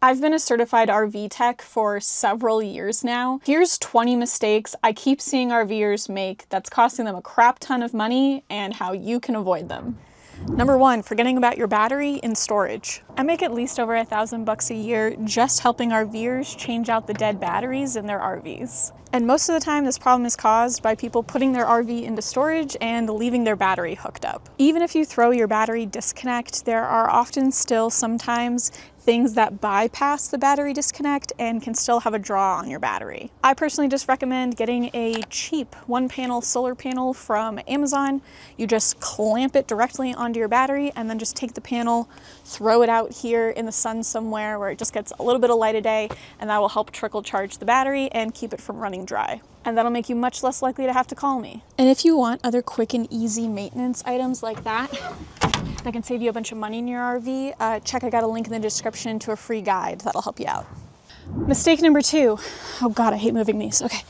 I've been a certified RV tech for several years now. Here's 20 mistakes I keep seeing RVers make that's costing them a crap ton of money and how you can avoid them. Number 1, forgetting about your battery in storage. I make at least over $1,000 a year just helping RVers change out the dead batteries in their RVs. And most of the time this problem is caused by people putting their RV into storage and leaving their battery hooked up. Even if you throw your battery disconnect, there are often still sometimes things that bypass the battery disconnect and can still have a draw on your battery. I personally just recommend getting a cheap one-panel solar panel from Amazon. You just clamp it directly onto your battery and then just take the panel, throw it out here in the sun somewhere where it just gets a little bit of light a day, and that will help trickle charge the battery and keep it from running dry. And that'll make you much less likely to have to call me. And if you want other quick and easy maintenance items like that can save you a bunch of money in your RV, I got a link in the description to a free guide that'll help you out. Mistake number 2. Oh God, I hate moving these. Okay.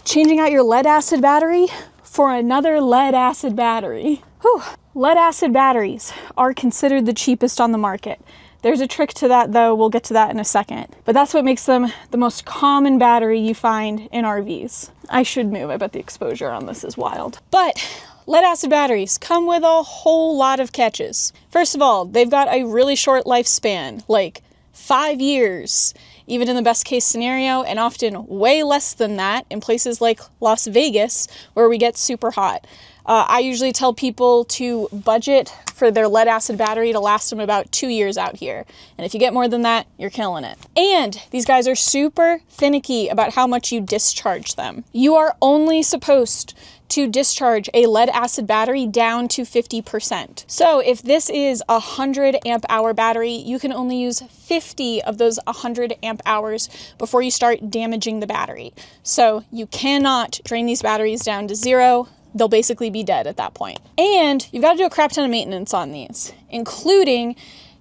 Changing out your lead acid battery for another lead acid battery. Whew. Lead acid batteries are considered the cheapest on the market. There's a trick to that though, we'll get to that in a second. But that's what makes them the most common battery you find in RVs. I should move, I bet the exposure on this is wild. But lead acid batteries come with a whole lot of catches. First of all, they've got a really short lifespan, like 5 years, even in the best case scenario, and often way less than that in places like Las Vegas, where we get super hot. I usually tell people to budget for their lead acid battery to last them about 2 years out here. And if you get more than that, you're killing it. And these guys are super finicky about how much you discharge them. You are only supposed to discharge a lead acid battery down to 50%. So if this is a 100 amp hour battery, you can only use 50 of those 100 amp hours before you start damaging the battery. So you cannot drain these batteries down to 0. They'll basically be dead at that point. And you've got to do a crap ton of maintenance on these, including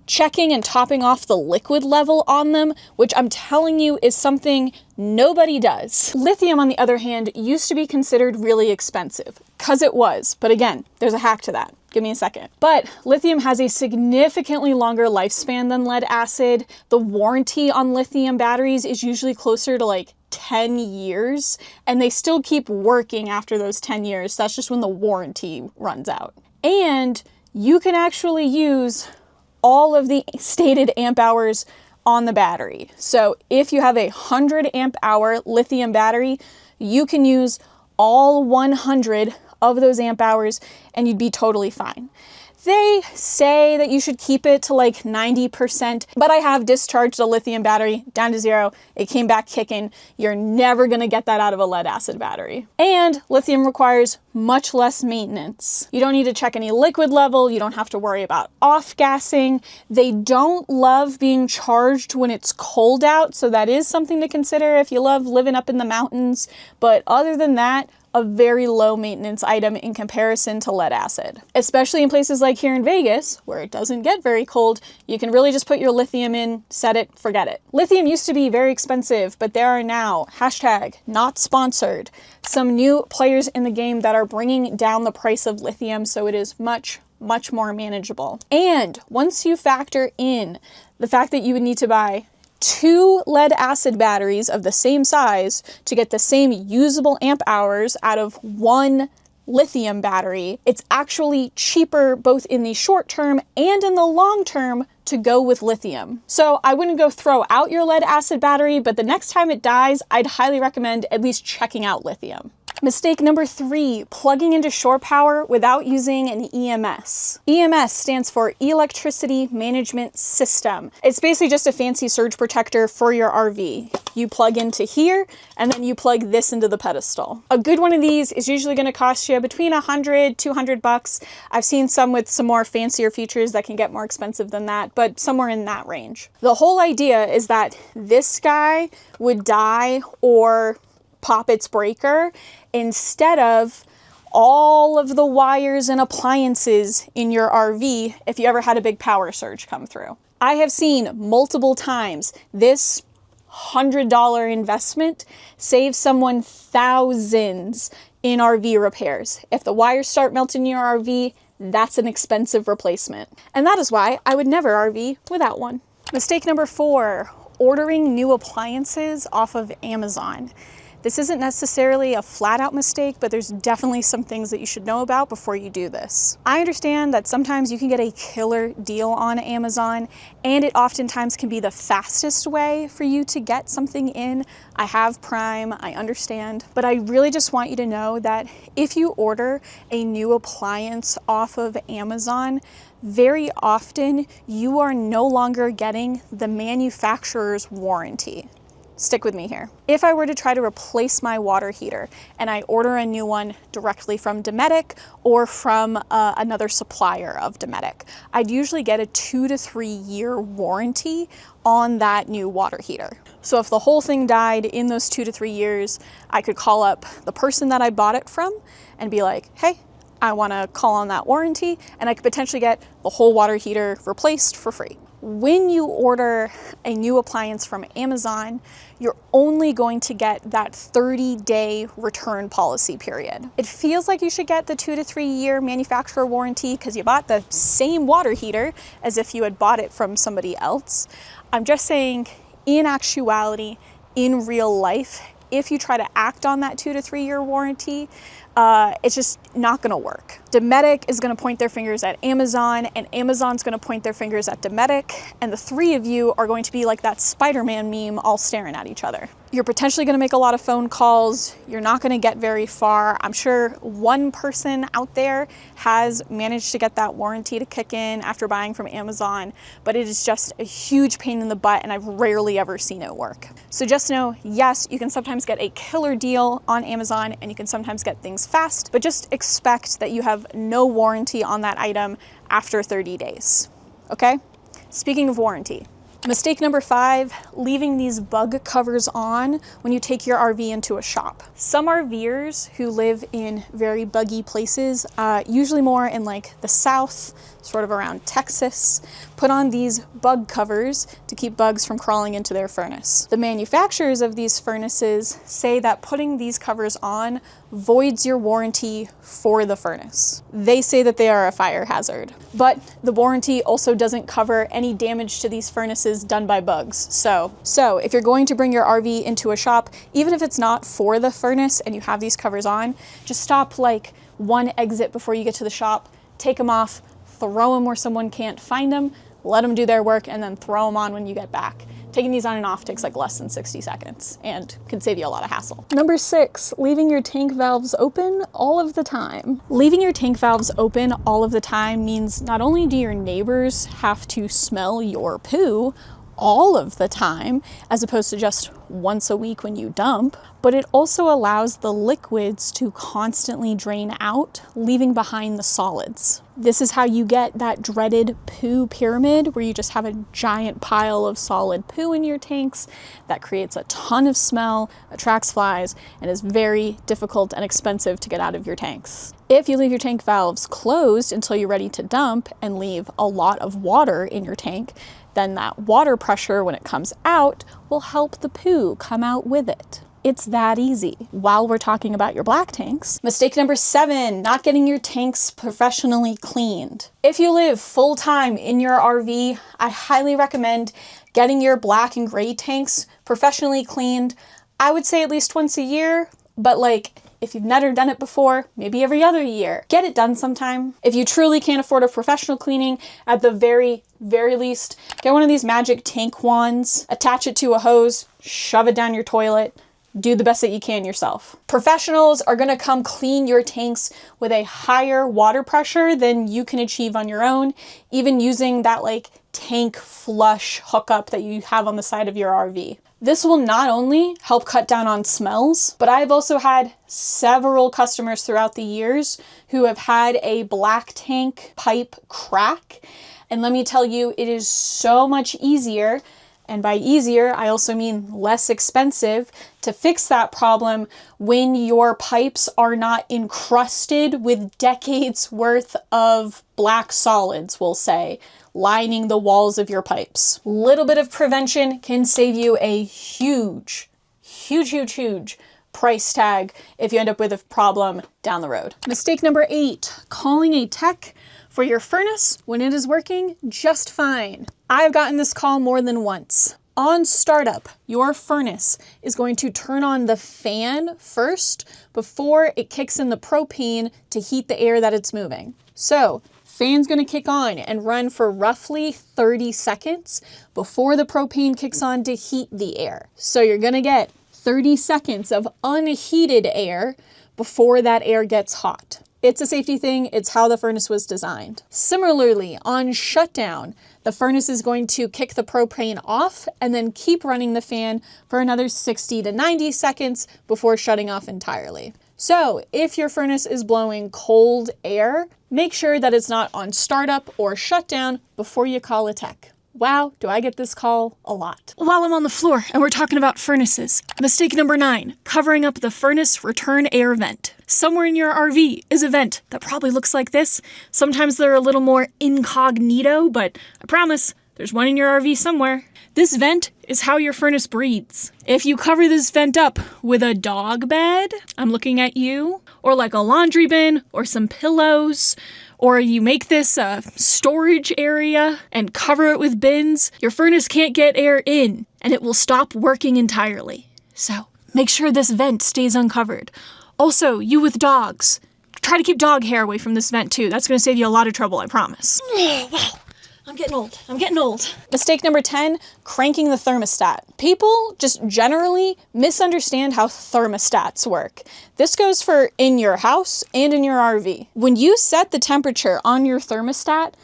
checking and topping off the liquid level on them, which I'm telling you is something nobody does. Lithium, on the other hand, used to be considered really expensive, because it was. But again, there's a hack to that. Give me a second. But lithium has a significantly longer lifespan than lead acid. The warranty on lithium batteries is usually closer to like 10 years, and they still keep working after those 10 years. That's just when the warranty runs out. And you can actually use all of the stated amp hours on the battery. So if you have a 100 amp hour lithium battery, you can use all 100 of those amp hours and you'd be totally fine. They say that you should keep it to like 90%, but I have discharged a lithium battery down to 0. It came back kicking. You're never gonna get that out of a lead acid battery. And lithium requires much less maintenance. You don't need to check any liquid level. You don't have to worry about off-gassing. They don't love being charged when it's cold out, so that is something to consider if you love living up in the mountains. But other than that, a very low maintenance item in comparison to lead acid. Especially in places like here in Vegas, where it doesn't get very cold, you can really just put your lithium in, set it, forget it. Lithium used to be very expensive, but there are now, #not sponsored, some new players in the game that are bringing down the price of lithium so it is much more manageable. And once you factor in the fact that you would need to buy 2 lead acid batteries of the same size to get the same usable amp hours out of 1 lithium battery, it's actually cheaper both in the short term and in the long term to go with lithium. So I wouldn't go throw out your lead acid battery, but the next time it dies, I'd highly recommend at least checking out lithium. Mistake number 3, plugging into shore power without using an EMS. EMS stands for Electricity Management System. It's basically just a fancy surge protector for your RV. You plug into here, and then you plug this into the pedestal. A good one of these is usually gonna cost you between $100, $200. I've seen some with some more fancier features that can get more expensive than that, but somewhere in that range. The whole idea is that this guy would die or pop its breaker instead of all of the wires and appliances in your RV if you ever had a big power surge come through. I have seen multiple times this $100 investment save someone thousands in RV repairs. If the wires start melting in your RV, that's an expensive replacement. And that is why I would never RV without one. Mistake number 4, ordering new appliances off of Amazon. This isn't necessarily a flat out mistake, but there's definitely some things that you should know about before you do this. I understand that sometimes you can get a killer deal on Amazon, and it oftentimes can be the fastest way for you to get something in. I have Prime, I understand, but I really just want you to know that if you order a new appliance off of Amazon, very often you are no longer getting the manufacturer's warranty. Stick with me here. If I were to try to replace my water heater and I order a new one directly from Dometic or from another supplier of Dometic, I'd usually get a 2 to 3 year warranty on that new water heater. So if the whole thing died in those 2 to 3 years, I could call up the person that I bought it from and be like, hey, I want to call on that warranty, and I could potentially get the whole water heater replaced for free. When you order a new appliance from Amazon, you're only going to get that 30-day return policy period. It feels like you should get the 2 to 3 year manufacturer warranty because you bought the same water heater as if you had bought it from somebody else. I'm just saying, in actuality, in real life, if you try to act on that 2 to 3 year warranty, it's just not gonna work. Dometic is gonna point their fingers at Amazon, and Amazon's gonna point their fingers at Dometic, and the three of you are going to be like that Spider-Man meme all staring at each other. You're potentially gonna make a lot of phone calls. You're not gonna get very far. I'm sure one person out there has managed to get that warranty to kick in after buying from Amazon, but it is just a huge pain in the butt, and I've rarely ever seen it work. So just know, yes, you can sometimes get a killer deal on Amazon, and you can sometimes get things fast, but just expect that you have no warranty on that item after 30 days, okay? Speaking of warranty, mistake number 5, leaving these bug covers on when you take your RV into a shop. Some RVers who live in very buggy places, usually more in like the South, sort of around Texas, put on these bug covers to keep bugs from crawling into their furnace. The manufacturers of these furnaces say that putting these covers on voids your warranty for the furnace. They say that they are a fire hazard, but the warranty also doesn't cover any damage to these furnaces done by bugs. So if you're going to bring your RV into a shop, even if it's not for the furnace and you have these covers on, just stop like one exit before you get to the shop, take them off, throw them where someone can't find them, let them do their work, and then throw them on when you get back. Taking these on and off takes like less than 60 seconds and can save you a lot of hassle. Number 6, leaving your tank valves open all of the time. Leaving your tank valves open all of the time means not only do your neighbors have to smell your poo all of the time, as opposed to just once a week when you dump, but it also allows the liquids to constantly drain out, leaving behind the solids. This is how you get that dreaded poo pyramid, where you just have a giant pile of solid poo in your tanks that creates a ton of smell, attracts flies, and is very difficult and expensive to get out of your tanks. If you leave your tank valves closed until you're ready to dump and leave a lot of water in your tank, then that water pressure, when it comes out, will help the poo come out with it. It's that easy. While we're talking about your black tanks, mistake number 7, not getting your tanks professionally cleaned. If you live full-time in your RV, I highly recommend getting your black and gray tanks professionally cleaned. I would say at least once a year, but like, if you've never done it before, maybe every other year. Get it done sometime. If you truly can't afford a professional cleaning, at the very least, get one of these magic tank wands, attach it to a hose, shove it down your toilet, do the best that you can yourself. Professionals are gonna come clean your tanks with a higher water pressure than you can achieve on your own, even using that like tank flush hookup that you have on the side of your RV. This will not only help cut down on smells, but I've also had several customers throughout the years who have had a black tank pipe crack. And let me tell you, it is so much easier, and by easier, I also mean less expensive, to fix that problem when your pipes are not encrusted with decades worth of black solids, we'll say, lining the walls of your pipes. Little bit of prevention can save you a huge price tag if you end up with a problem down the road. Mistake number 8, calling a tech for your furnace when it is working just fine. I've gotten this call more than once. On startup, your furnace is going to turn on the fan first before it kicks in the propane to heat the air that it's moving. So, fan's gonna kick on and run for roughly 30 seconds before the propane kicks on to heat the air. So you're gonna get 30 seconds of unheated air before that air gets hot. It's a safety thing, it's how the furnace was designed. Similarly, on shutdown, the furnace is going to kick the propane off and then keep running the fan for another 60 to 90 seconds before shutting off entirely. So if your furnace is blowing cold air, make sure that it's not on startup or shutdown before you call a tech. Wow, do I get this call a lot. While I'm on the floor and we're talking about furnaces, mistake number 9, covering up the furnace return air vent. Somewhere in your RV is a vent that probably looks like this. Sometimes they're a little more incognito, but I promise there's one in your RV somewhere. This vent is how your furnace breathes. If you cover this vent up with a dog bed, I'm looking at you, or like a laundry bin or some pillows, or you make this a storage area and cover it with bins, your furnace can't get air in and it will stop working entirely. So make sure this vent stays uncovered. Also, you with dogs, try to keep dog hair away from this vent too. That's gonna save you a lot of trouble, I promise. Wow. I'm getting old. Mistake number 10, cranking the thermostat. People just generally misunderstand how thermostats work. This goes for in your house and in your RV. When you set the temperature on your thermostat,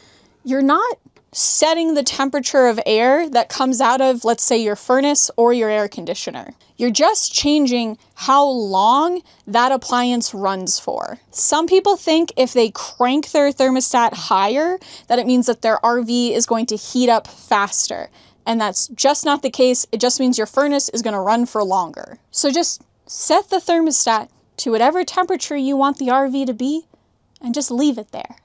you're not setting the temperature of air that comes out of, let's say, your furnace or your air conditioner. You're just changing how long that appliance runs for. Some people think if they crank their thermostat higher, that it means that their RV is going to heat up faster. And that's just not the case. It just means your furnace is going to run for longer. So just set the thermostat to whatever temperature you want the RV to be and just leave it there.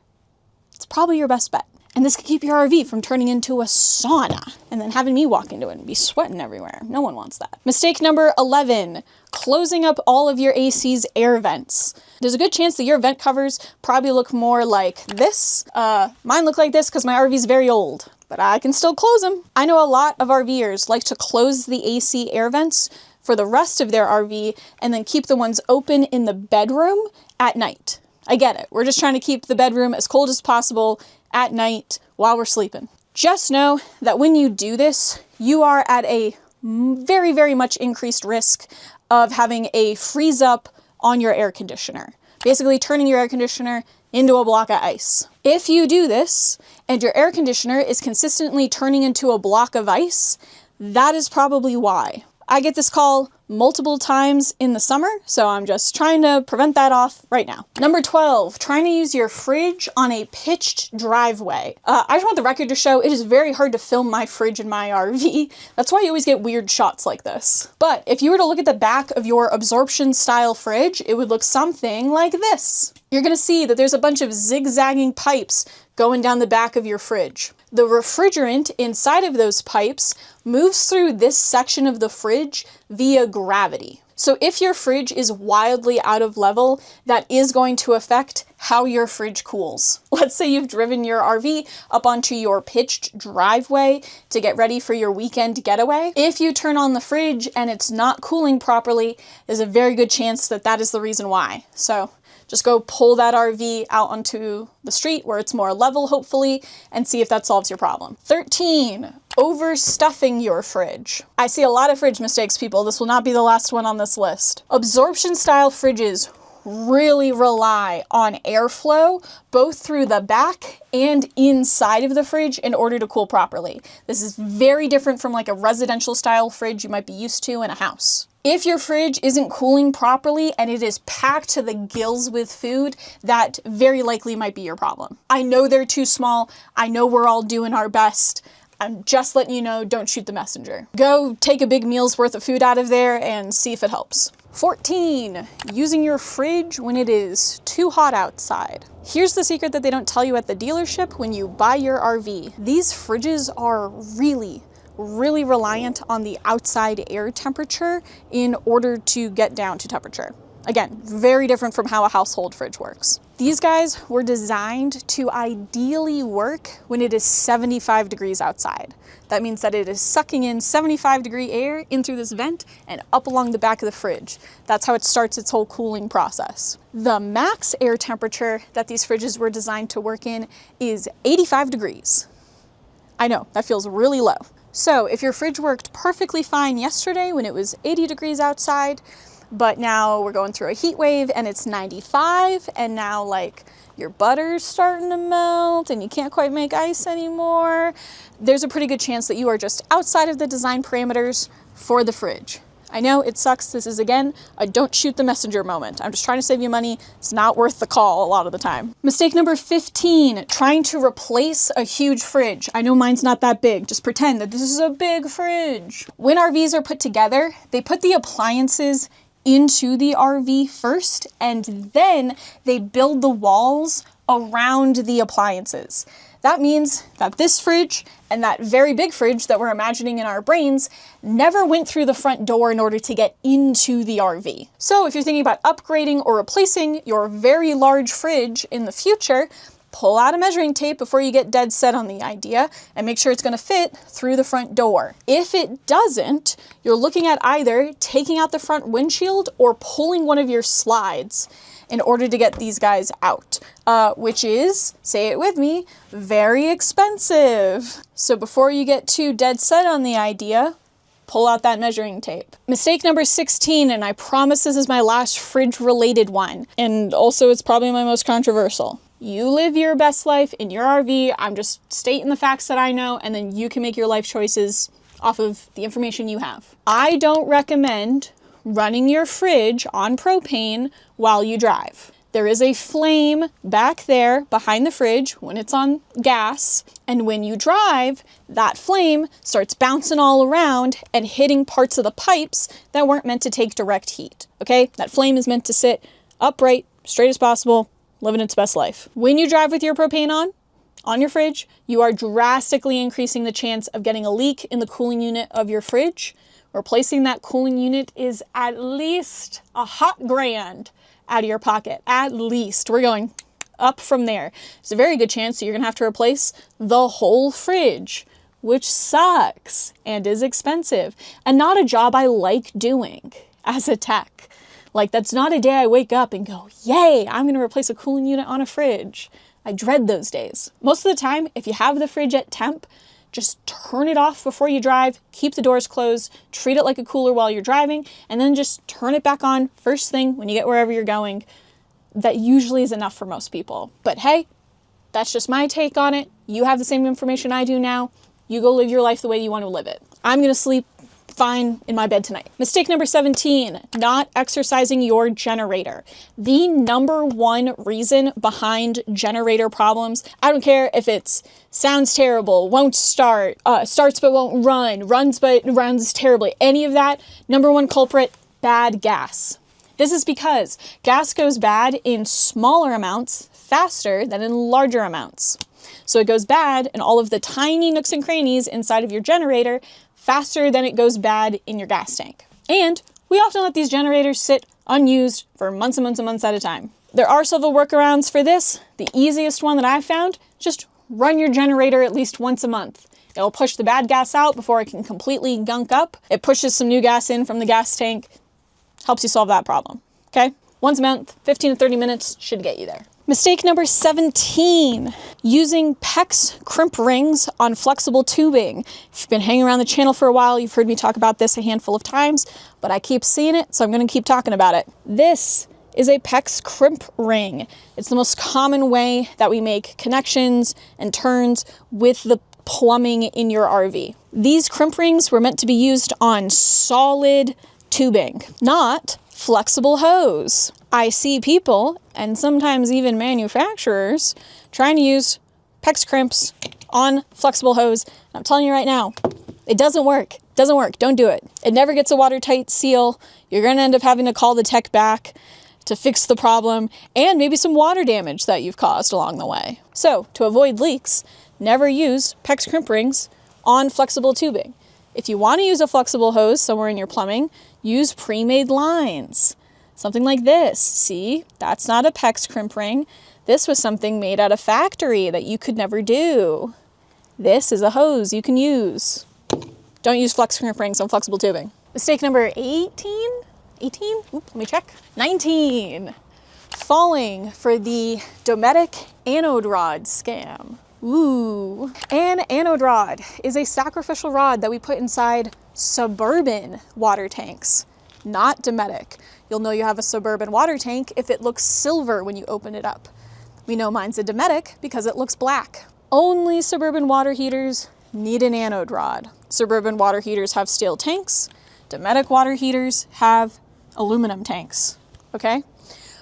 It's probably your best bet. And this could keep your RV from turning into a sauna and then having me walk into it and be sweating everywhere. No one wants that. Mistake number 11, closing up all of your AC's air vents. There's a good chance that your vent covers probably look more like this. Mine look like this because my RV is very old, but I can still close them. I know a lot of RVers like to close the AC air vents for the rest of their RV and then keep the ones open in the bedroom at night. I get it. We're just trying to keep the bedroom as cold as possible at night while we're sleeping. Just know that when you do this, you are at a very, very much increased risk of having a freeze up on your air conditioner. Basically turning your air conditioner into a block of ice. If you do this and your air conditioner is consistently turning into a block of ice, that is probably why. I get this call multiple times in the summer, so I'm just trying to prevent that off right now. Number 12, trying to use your fridge on a pitched driveway. I just want the record to show it is very hard to film my fridge in my RV. That's why you always get weird shots like this. But if you were to look at the back of your absorption style fridge, it would look something like this. You're gonna see that there's a bunch of zigzagging pipes going down the back of your fridge. The refrigerant inside of those pipes moves through this section of the fridge via gravity. So if your fridge is wildly out of level, that is going to affect how your fridge cools. Let's say you've driven your RV up onto your pitched driveway to get ready for your weekend getaway. If you turn on the fridge and it's not cooling properly, there's a very good chance that that is the reason why. So just go pull that RV out onto the street where it's more level, hopefully, and see if that solves your problem. 13, overstuffing your fridge. I see a lot of fridge mistakes, people. This will not be the last one on this list. Absorption style fridges really rely on airflow both through the back and inside of the fridge in order to cool properly. This is very different from like a residential style fridge you might be used to in a house. If your fridge isn't cooling properly and it is packed to the gills with food, that very likely might be your problem. I know they're too small. I know we're all doing our best. I'm just letting you know, don't shoot the messenger. Go take a big meal's worth of food out of there and see if it helps. 14, using your fridge when it is too hot outside. Here's the secret that they don't tell you at the dealership when you buy your RV. These fridges are really reliant on the outside air temperature in order to get down to temperature. Again, very different from how a household fridge works. These guys were designed to ideally work when it is 75 degrees outside. That means that it is sucking in 75-degree air in through this vent and up along the back of the fridge. That's how it starts its whole cooling process. The max air temperature that these fridges were designed to work in is 85 degrees. I know, that feels really low. So if your fridge worked perfectly fine yesterday when it was 80 degrees outside, but now we're going through a heat wave and it's 95, and now like your butter's starting to melt and you can't quite make ice anymore, there's a pretty good chance that you are just outside of the design parameters for the fridge. I know it sucks. This is, again, a don't shoot the messenger moment. I'm just trying to save you money. It's not worth the call a lot of the time. Mistake number 15, trying to replace a huge fridge. I know mine's not that big. Just pretend that this is a big fridge. When RVs are put together, they put the appliances into the RV first, and then they build the walls around the appliances. That means that this fridge and that very big fridge that we're imagining in our brains never went through the front door in order to get into the RV. So if you're thinking about upgrading or replacing your very large fridge in the future, pull out a measuring tape before you get dead set on the idea and make sure it's going to fit through the front door. If it doesn't, you're looking at either taking out the front windshield or pulling one of your slides in order to get these guys out, which is, say it with me, very expensive. So before you get too dead set on the idea, pull out that measuring tape. Mistake number 16, and I promise this is my last fridge-related one, and also it's probably my most controversial. You live your best life in your RV. I'm just stating the facts that I know, and then you can make your life choices off of the information you have. I don't recommend running your fridge on propane while you drive. There is a flame back there behind the fridge when it's on gas, and when you drive, that flame starts bouncing all around and hitting parts of the pipes that weren't meant to take direct heat, okay? That flame is meant to sit upright, straight as possible, living its best life. When you drive with your propane on your fridge, you are drastically increasing the chance of getting a leak in the cooling unit of your fridge. Replacing that cooling unit is at least $100,000 out of your pocket. At least. We're going up from there. There's a very good chance that you're going to have to replace the whole fridge, which sucks and is expensive and not a job I like doing as a tech. Like, that's not a day I wake up and go, yay, I'm going to replace a cooling unit on a fridge. I dread those days. Most of the time, if you have the fridge at temp, just turn it off before you drive, keep the doors closed, treat it like a cooler while you're driving, and then just turn it back on first thing when you get wherever you're going. That usually is enough for most people. But hey, that's just my take on it. You have the same information I do now. You go live your life the way you want to live it. I'm going to sleep fine in my bed tonight. Mistake number 17, not exercising your generator. The number one reason behind generator problems, I don't care if it's sounds terrible, won't start, starts but won't run, runs but runs terribly, any of that, number one culprit, bad gas. This is because gas goes bad in smaller amounts faster than in larger amounts. So it goes bad in all of the tiny nooks and crannies inside of your generator faster than it goes bad in your gas tank. And we often let these generators sit unused for months and months and months at a time. There are several workarounds for this. The easiest one that I've found, just run your generator at least once a month. It'll push the bad gas out before it can completely gunk up. It pushes some new gas in from the gas tank, helps you solve that problem, okay? Once a month, 15 to 30 minutes should get you there. Mistake number 17, using PEX crimp rings on flexible tubing. If you've been hanging around the channel for a while, you've heard me talk about this a handful of times, but I keep seeing it, so I'm going to keep talking about it. This is a PEX crimp ring. It's the most common way that we make connections and turns with the plumbing in your RV. These crimp rings were meant to be used on solid tubing, not flexible hose. I see people, and sometimes even manufacturers, trying to use PEX crimps on flexible hose. I'm telling you right now, it doesn't work. It doesn't work. Don't do it. It never gets a watertight seal. You're going to end up having to call the tech back to fix the problem, and maybe some water damage that you've caused along the way. So, to avoid leaks, never use PEX crimp rings on flexible tubing. If you want to use a flexible hose somewhere in your plumbing, use pre-made lines. Something like this. See, that's not a PEX crimp ring. This was something made at a factory that you could never do. This is a hose you can use. Don't use flex crimp rings on flexible tubing. Mistake number 18? 18? Oop, let me check. 19. Falling for the Dometic anode rod scam. Ooh. An anode rod is a sacrificial rod that we put inside suburban water tanks, not Dometic. You'll know you have a suburban water tank if it looks silver when you open it up. We know mine's a Dometic because it looks black. Only suburban water heaters need an anode rod. Suburban water heaters have steel tanks. Dometic water heaters have aluminum tanks, okay?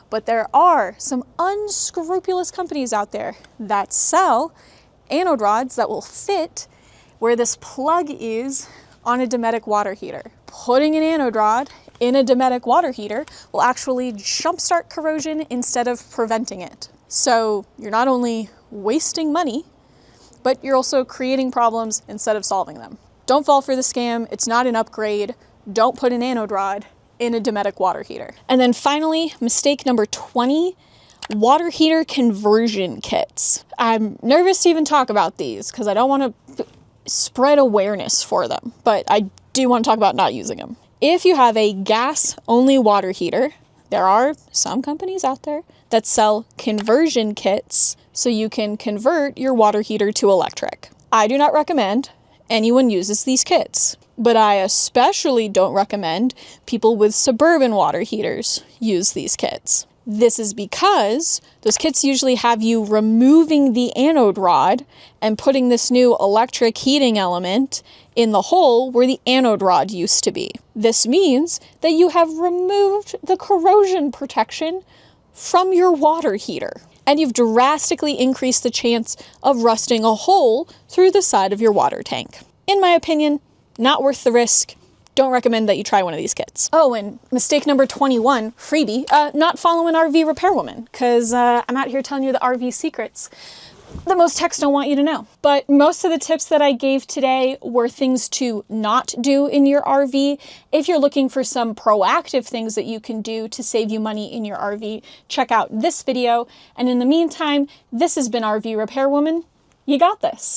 But there are some unscrupulous companies out there that sell anode rods that will fit where this plug is on a Dometic water heater. Putting an anode rod in a Dometic water heater will actually jumpstart corrosion instead of preventing it. So you're not only wasting money, but you're also creating problems instead of solving them. Don't fall for the scam. It's not an upgrade. Don't put an anode rod in a Dometic water heater. And then finally, mistake number 20, water heater conversion kits. I'm nervous to even talk about these because I don't want to spread awareness for them, but I do want to talk about not using them. If you have a gas-only water heater, there are some companies out there that sell conversion kits so you can convert your water heater to electric. I do not recommend anyone uses these kits, but I especially don't recommend people with suburban water heaters use these kits. This is because those kits usually have you removing the anode rod and putting this new electric heating element in the hole where the anode rod used to be. This means that you have removed the corrosion protection from your water heater, and you've drastically increased the chance of rusting a hole through the side of your water tank. In my opinion, not worth the risk. Don't recommend that you try one of these kits. Oh, and mistake number 21, freebie, not follow an RV repairwoman, because I'm out here telling you the RV secrets that most techs don't want you to know. But most of the tips that I gave today were things to not do in your RV. If you're looking for some proactive things that you can do to save you money in your RV, check out this video. And in the meantime, this has been RV Repairwoman. You got this.